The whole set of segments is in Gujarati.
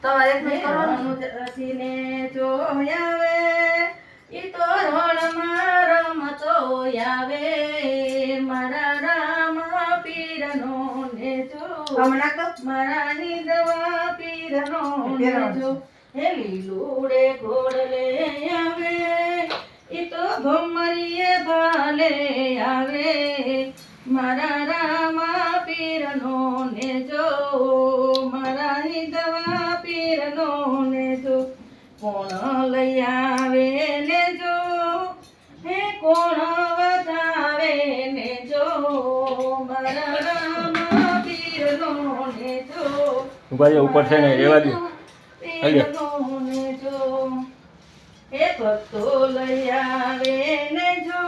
તમારે એક મિનિટ કરવાનું ને જો આવે ઈ તો રણમાં રમતો આવે મારા રામ પીરનો ને જો મારા નિદવા પીરનો ને જો હે લીલુડે ઘોડલે આવે ઈ તો ભમરીએ ભાલે આવે મારા રામ પીરનો ને જો મારા નિદવા પીરનો ને જો કોણ લઈ આવે ને જો હે કોણ વધાવે ને જો મારા રામ પીરનો ને જો ઉપર છે ને રેવા દે પીરનો ને જો હે ભક્તો લઈ આવે ને જો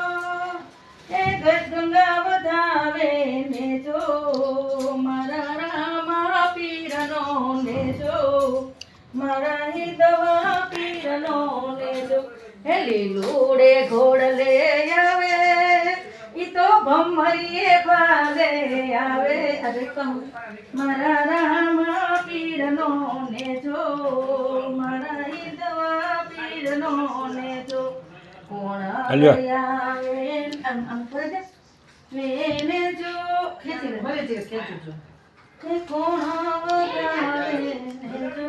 હે ગંગા વધાવે ને જો મારા રામ પીરનો ને જો મારા હિદવા પીરનો ને જો હે લીલુડે ઘોડલે આવે ઈ તો ભમરીએ ભાલે આવે અરે કહું મારા રામ પીરનો ને જો મારા હિદવા પીરનો ને જો કોણ આવે આમ કરે દે ને જો ખેંચી લે ભલે જે ખેંચું છું હે કોણ આવે ને જો